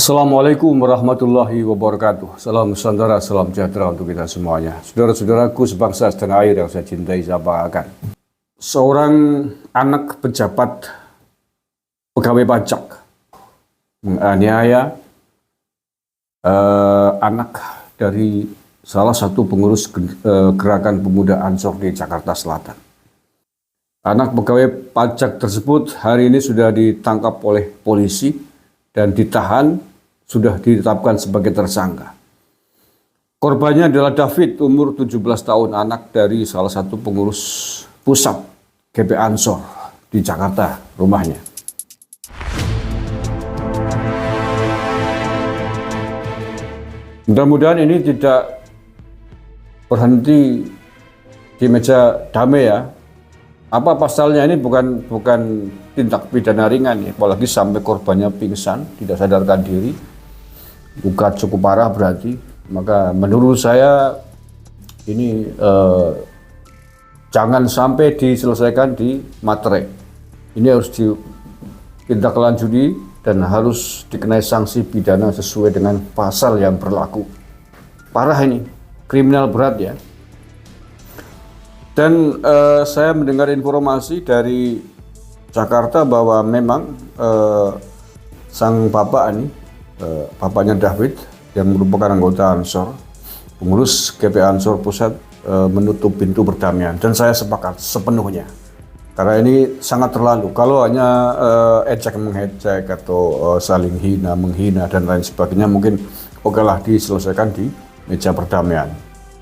Assalamualaikum warahmatullahi wabarakatuh. Salam Nusantara, salam sejahtera untuk kita semuanya. Saudara-saudaraku sebangsa setanah air yang saya cintai, saya banggakan. Seorang anak pejabat pegawai pajak menganiaya anak dari salah satu pengurus gerakan pemuda Ansor di Jakarta Selatan. Anak pegawai pajak tersebut hari ini sudah ditangkap oleh polisi dan ditahan, sudah ditetapkan sebagai tersangka. Korbannya adalah David, umur 17 tahun, anak dari salah satu pengurus pusat GP Ansor di Jakarta, rumahnya. Mudah-mudahan ini tidak berhenti di meja damai ya. Apa pasalnya ini bukan tindak pidana ringan ya, apalagi sampai korbannya pingsan, tidak sadarkan diri, luka cukup parah berarti. Maka menurut saya ini jangan sampai diselesaikan di materai. Ini harus ditindaklanjuti dan harus dikenai sanksi pidana sesuai dengan pasal yang berlaku. Parah ini, kriminal berat ya. Dan saya mendengar informasi dari Jakarta bahwa memang sang bapak ini, bapaknya David yang merupakan anggota Ansor, pengurus GP Ansor Pusat, menutup pintu perdamaian. Dan saya sepakat sepenuhnya. Karena ini sangat terlalu. Kalau hanya ejek mengejek atau saling hina, menghina dan lain sebagainya, mungkin okelah diselesaikan di meja perdamaian.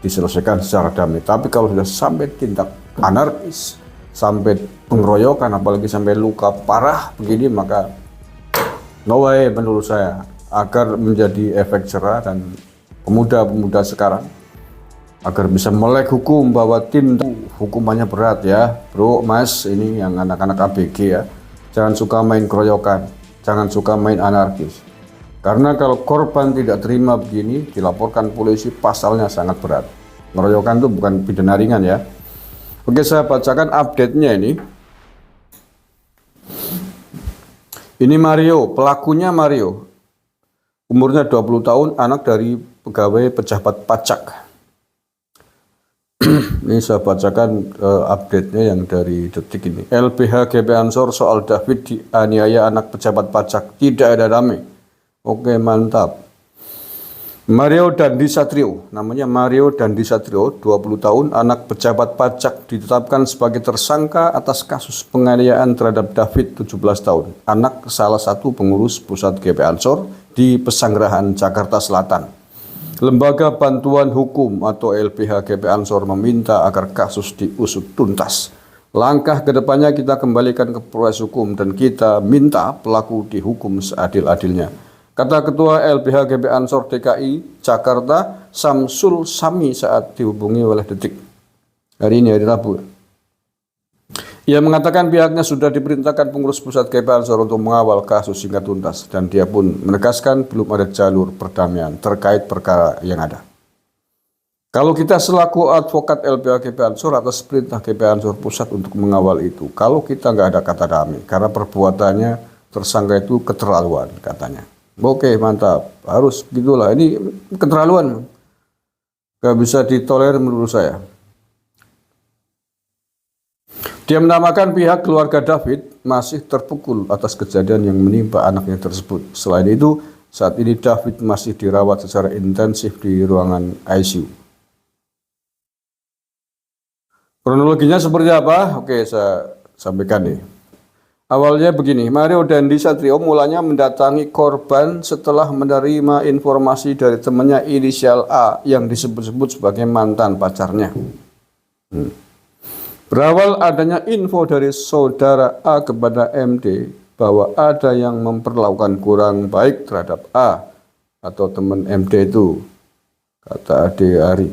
Diselesaikan secara damai. Tapi kalau sudah sampai tindak anarkis, sampai pengeroyokan, apalagi sampai luka parah begini, maka no way menurut saya. Agar menjadi efek jerah dan pemuda-pemuda sekarang agar bisa melek hukum bahwa tindak hukumannya berat ya bro, mas, ini yang anak-anak ABG ya. Jangan suka main keroyokan, jangan suka main anarkis. Karena kalau korban tidak terima begini, dilaporkan polisi, pasalnya sangat berat. Ngeroyokan itu bukan pidana ringan ya. Oke, saya bacakan update-nya ini. Ini Mario, pelakunya Mario. Umurnya 20 tahun, anak dari pegawai pejabat pajak. Ini saya bacakan update-nya yang dari detik ini. LBH GP Ansor soal David dianiaya anak pejabat pajak, tidak ada damai. Oke, mantap. Mario Dandi Satrio, namanya Mario Dandi Satrio, 20 tahun, anak pejabat pajak, ditetapkan sebagai tersangka atas kasus penganiayaan terhadap David, 17 tahun, anak salah satu pengurus pusat GP Ansor di Pesanggerahan, Jakarta Selatan. Lembaga Bantuan Hukum atau LBH GP Ansor meminta agar kasus diusut tuntas. Langkah kedepannya kita kembalikan ke proses hukum dan kita minta pelaku dihukum seadil-adilnya, kata Ketua LBH GP Ansor DKI Jakarta Samsul Sami saat dihubungi oleh Detik. Hari ini hari Rabu. Ia mengatakan pihaknya sudah diperintahkan pengurus pusat GP Ansor untuk mengawal kasus hingga tuntas dan dia pun menegaskan belum ada jalur perdamaian terkait perkara yang ada. Kalau kita selaku advokat LBH GP Ansor atas perintah GP Ansor Pusat untuk mengawal itu, kalau kita nggak ada kata damai karena perbuatannya tersangka itu keterlaluan katanya. Oke, mantap. Harus gitulah. Ini keterlaluan. Gak bisa ditolerir menurut saya. Dia menamakan pihak keluarga David masih terpukul atas kejadian yang menimpa anaknya tersebut. Selain itu, saat ini David masih dirawat secara intensif di ruangan ICU. Kronologinya seperti apa? Oke, saya sampaikan nih. Awalnya begini, Mario Dandi Satrio mulanya mendatangi korban setelah menerima informasi dari temannya inisial A yang disebut-sebut sebagai mantan pacarnya. Berawal adanya info dari saudara A kepada MD bahwa ada yang memperlakukan kurang baik terhadap A atau teman MD itu, kata Ade Ari.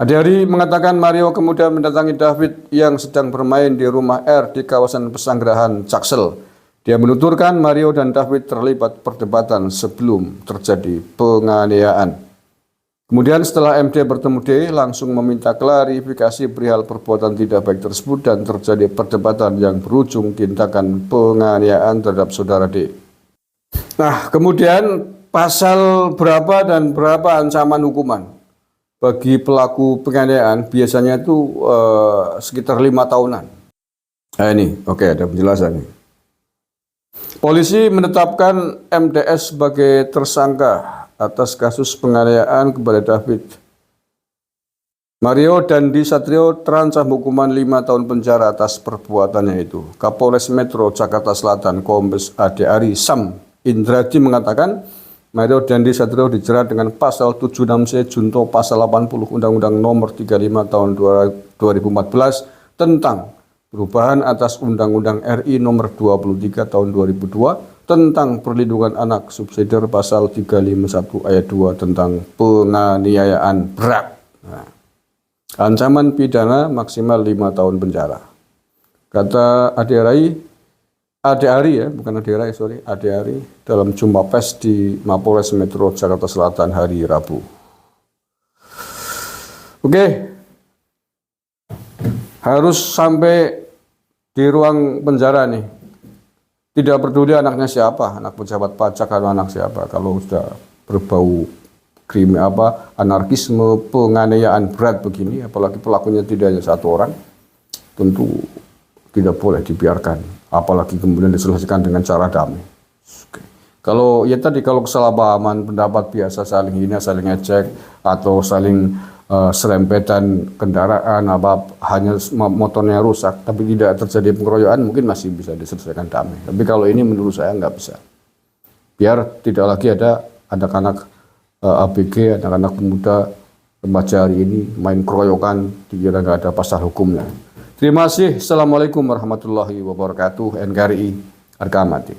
Ade Ari mengatakan Mario kemudian mendatangi David yang sedang bermain di rumah R di kawasan Pesanggerahan, Jaksel. Dia menuturkan Mario dan David terlibat perdebatan sebelum terjadi penganiayaan. Kemudian setelah MD bertemu D, langsung meminta klarifikasi perihal perbuatan tidak baik tersebut dan terjadi perdebatan yang berujung tindakan penganiayaan terhadap saudara D. Nah, kemudian pasal berapa dan berapa ancaman hukuman bagi pelaku penganiayaan biasanya itu sekitar 5 tahunan. Nah ini, oke, ada penjelasan nih. Polisi menetapkan MDS sebagai tersangka atas kasus penganiayaan kepada David. Mario Dandi Satrio terancam hukuman 5 tahun penjara atas perbuatannya itu. Kapolres Metro Jakarta Selatan Kombes Ade Ari Sam Indradi mengatakan Mario Dandi Satrio dijerat dengan pasal 76C Junto pasal 80 Undang-Undang Nomor 35 Tahun 2014 tentang perubahan atas Undang-Undang RI Nomor 23 Tahun 2002 tentang perlindungan anak subsidiar pasal 351 ayat 2 tentang penganiayaan berat. Nah, ancaman pidana maksimal 5 tahun penjara. Kata Ade Ari ya, bukan Ade Rai, sorry, Ade Ari dalam jumpa pers di Mapolres Metro Jakarta Selatan hari Rabu. Oke, harus sampai di ruang penjara nih. Tidak peduli anaknya siapa, anak pejabat pajak atau anak siapa, kalau sudah berbau anarkisme, penganiayaan berat begini, apalagi pelakunya tidak hanya satu orang, tentu tidak boleh dibiarkan. Apalagi kemudian diselesaikan dengan cara damai. Oke. Kalau ya tadi kalau kesalahpahaman pendapat biasa saling hina, saling ejek atau saling serempetan kendaraan hanya motornya rusak tapi tidak terjadi pengeroyokan mungkin masih bisa diselesaikan damai. Tapi kalau ini menurut saya nggak bisa. Biar tidak lagi ada anak-anak ABG, anak-anak pemuda remaja hari ini main keroyokan dikira nggak ada pasal hukumnya. Terima kasih. Assalamualaikum warahmatullahi wabarakatuh. NKRI harga mati.